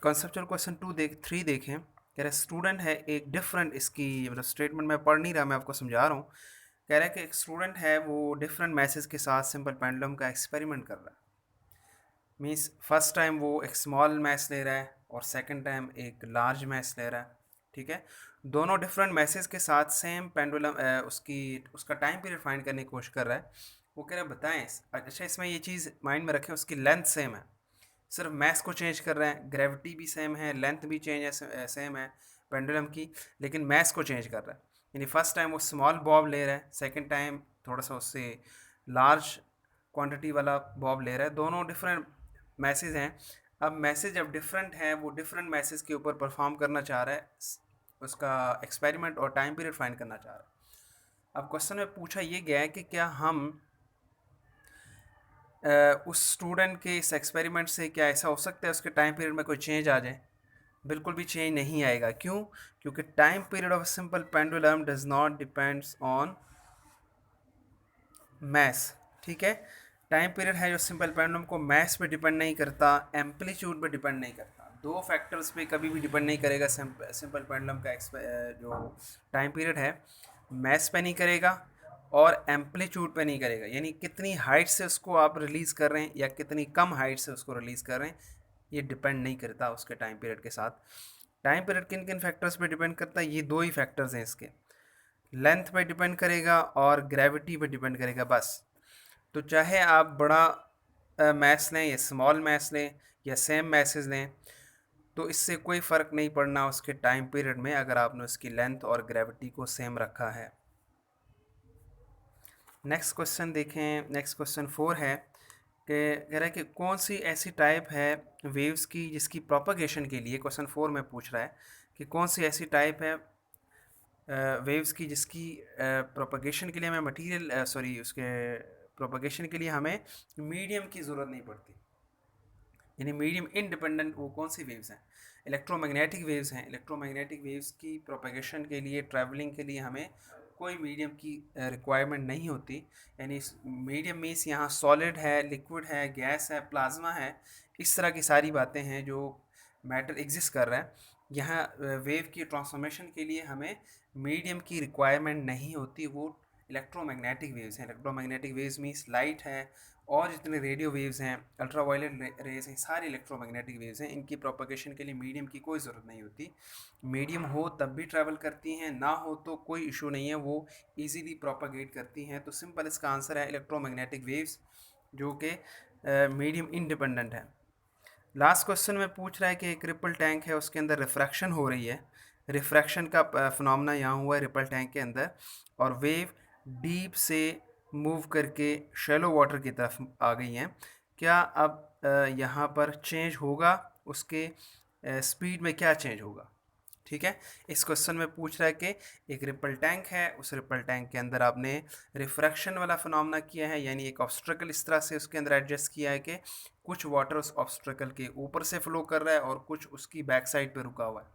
Conceptual question 3 देखें। कह रहा है स्टूडेंट है एक डिफरेंट, इसकी मतलब स्टेटमेंट मैं पढ़ नहीं रहा, मैं आपको समझा रहा हूँ। कह रहा है कि एक स्टूडेंट है वो डिफरेंट मैसेज के साथ सिंपल पेंडुलम का एक्सपेरिमेंट कर रहा है। मीन्स फर्स्ट टाइम वो एक स्मॉल मैथ्स ले रहा है और सेकंड टाइम एक लार्ज मैथ्स ले रहा है। ठीक है, दोनों डिफरेंट मैसेज के साथ सेम पेंडुलम उसका टाइम पीरियड फाइंड करने की कोशिश कर रहा है। वो कह रहा है बताएं, अच्छा इसमें ये चीज़ माइंड में रखें, उसकी लेंथ सेम है, सिर्फ मैथ्स को चेंज कर रहे हैं, ग्रेविटी भी सेम है, लेंथ भी चेंज है, सेम है पेंडुलम की, लेकिन मैथ्स को चेंज कर रहा है। यानी फर्स्ट टाइम वो स्मॉल बॉब ले रहा है, सेकंड टाइम थोड़ा सा उससे लार्ज क्वांटिटी वाला बॉब ले रहा है। दोनों डिफरेंट मैसेज हैं। अब मैसेज जब डिफरेंट है, वो डिफरेंट मैसेज के ऊपर परफॉर्म करना चाह रहा है, उसका एक्सपेरिमेंट और टाइम पीरियड फाइंड करना चाह रहा है। अब क्वेश्चन में पूछा ये गया है कि क्या हम उस स्टूडेंट के इस एक्सपेरिमेंट से क्या ऐसा हो सकता है उसके टाइम पीरियड में कोई चेंज आ जाए? बिल्कुल भी चेंज नहीं आएगा। क्यों? क्योंकि time period of simple pendulum does not depends on maths. ठीक है, टाइम पीरियड है जो सिंपल पेंडुलम को मैथ्स पे डिपेंड नहीं करता, एम्पलीट्यूड पे डिपेंड नहीं करता। दो फैक्टर्स पे कभी भी डिपेंड नहीं करेगा सिंपल पेंडुलम का जो टाइम पीरियड है, मैथ्स पे नहीं करेगा और एम्पलीट्यूड पे नहीं करेगा। यानी कितनी हाइट से उसको आप रिलीज़ कर रहे हैं या कितनी कम हाइट से उसको रिलीज़ कर रहे हैं, ये डिपेंड नहीं करता उसके टाइम पीरियड के साथ। टाइम पीरियड किन किन फैक्टर्स पे डिपेंड करता है? ये दो ही फैक्टर्स हैं इसके, लेंथ पे डिपेंड करेगा और ग्रेविटी पे डिपेंड करेगा बस। तो चाहे आप बड़ा मैथ्स लें या स्मॉल मैथ्स लें या सेम मैथ्स लें, तो इससे कोई फ़र्क नहीं पड़ना उसके टाइम पीरियड में, अगर आपने उसकी लेंथ और ग्रेविटी को सेम रखा है। नेक्स्ट क्वेश्चन देखें। नेक्स्ट क्वेश्चन 4 है कि कह रहा है कि कौन सी ऐसी टाइप है वेव्स की जिसकी प्रोपगेशन के लिए, क्वेश्चन 4 में पूछ रहा है कि कौन सी ऐसी टाइप है वेव्स की जिसकी प्रोपगेशन के लिए हमें उसके प्रोपगेशन के लिए हमें मीडियम की ज़रूरत नहीं पड़ती। यानी मीडियम इंडिपेंडेंट वो कौन सी वेव्स हैं? इलेक्ट्रोमैग्नेटिक वेव्स हैं। इलेक्ट्रोमैग्नेटिक वेव्स की प्रोपगेशन के लिए, ट्रैवलिंग के लिए हमें कोई मीडियम की रिक्वायरमेंट नहीं होती। यानी मीडियम मीन्स यहाँ सॉलिड है, लिक्विड है, गैस है, प्लाज्मा है, इस तरह की सारी बातें हैं जो मैटर एग्जिस्ट कर रहा है। यहाँ वेव की ट्रांसफॉर्मेशन के लिए हमें मीडियम की रिक्वायरमेंट नहीं होती, वो इलेक्ट्रोमैग्नेटिक वेव्स हैं। इलेक्ट्रोमैग्नेटिक वेव्स मीन्स लाइट है और जितने रेडियो वेव्स हैं, अल्ट्रावायलेट रेज हैं, सारी इलेक्ट्रोमैग्नेटिक वेव्स हैं। इनकी प्रोपगेशन के लिए मीडियम की कोई ज़रूरत नहीं होती। मीडियम हो तब भी ट्रैवल करती हैं, ना हो तो कोई इशू नहीं है, वो इजीली प्रोपगेट करती हैं। तो सिंपल इसका आंसर है इलेक्ट्रोमैग्नेटिक वेव्स, जो कि मीडियम इंडिपेंडेंट है। लास्ट क्वेश्चन में पूछ रहा है कि एक रिपल टैंक है, उसके अंदर रिफ्रैक्शन हो रही है। रिफ्रैक्शन का फिनोमेना यहाँ हुआ है रिपल टैंक के अंदर, और वेव डीप से मूव करके शैलो वाटर की तरफ आ गई हैं। क्या अब यहाँ पर चेंज होगा, उसके स्पीड में क्या चेंज होगा? ठीक है, इस क्वेश्चन में पूछ रहा है कि एक रिपल टैंक है, उस रिपल टैंक के अंदर आपने रिफ्रैक्शन वाला फिनोमेना किया है, यानी एक ऑब्स्ट्रकल इस तरह से उसके अंदर एडजस्ट किया है कि कुछ वाटर उस ऑब्स्ट्रकल के ऊपर से फ्लो कर रहा है और कुछ उसकी बैक साइड पे रुका हुआ है।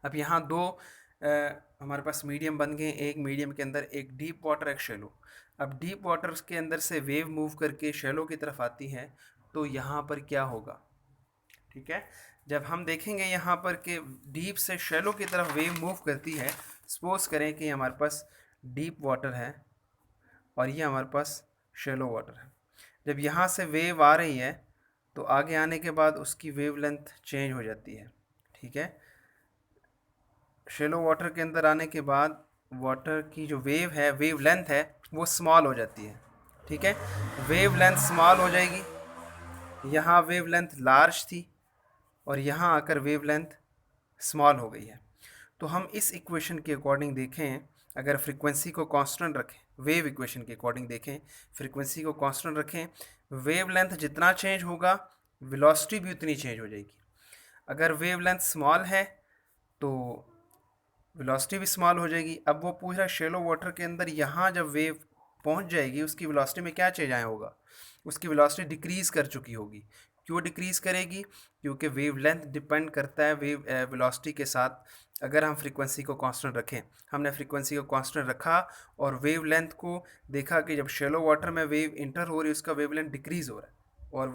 अब यहाँ दो हमारे पास मीडियम बन गए, एक मीडियम के अंदर एक डीप वाटर, एक शैलो। अब डीप वाटर के अंदर से वेव मूव करके शैलो की तरफ आती है, तो यहाँ पर क्या होगा? ठीक है, जब हम देखेंगे यहाँ पर कि डीप से शैलो की तरफ वेव मूव करती है, सपोज करें कि हमारे पास डीप वाटर है और ये हमारे पास शैलो वाटर है। जब यहाँ से वेव आ रही है तो आगे आने के बाद उसकी वेव लेंथ चेंज हो जाती है। ठीक है, शैलो वाटर के अंदर आने के बाद वाटर की जो वेव है, वेव लेंथ है, वो स्मॉल हो जाती है। ठीक है, वेव लेंथ स्मॉल हो जाएगी। यहाँ वेव लेंथ लार्ज थी और यहाँ आकर वेव लेंथ स्मॉल हो गई है। तो हम इस इक्वेशन के अकॉर्डिंग देखें, अगर फ्रीक्वेंसी को कांस्टेंट रखें, वेव इक्वेशन के अकॉर्डिंग देखें, फ्रीक्वेंसी को कांस्टेंट रखें, वेव लेंथ जितना चेंज होगा वेलोसिटी भी उतनी चेंज हो जाएगी। अगर वेव लेंथ स्मॉल है तो वेलोसिटी भी स्मॉल हो जाएगी। अब वो पूछ रहा है शैलो वाटर के अंदर यहाँ जब वेव पहुँच जाएगी उसकी वेलोसिटी में क्या चेंज आया होगा? उसकी वेलोसिटी डिक्रीज़ कर चुकी होगी। क्यों डिक्रीज़ करेगी? क्योंकि वेव लेंथ डिपेंड करता है वेव वेलोसिटी के साथ। अगर हम फ्रीक्वेंसी को कांस्टेंट रखें, हमने फ्रीक्वेंसी को कांस्टेंट रखा और वेव लेंथ को देखा कि जब शैलो वाटर में वेव इंटर हो रही है उसका वेव लेंथ डिक्रीज़ हो रहा है और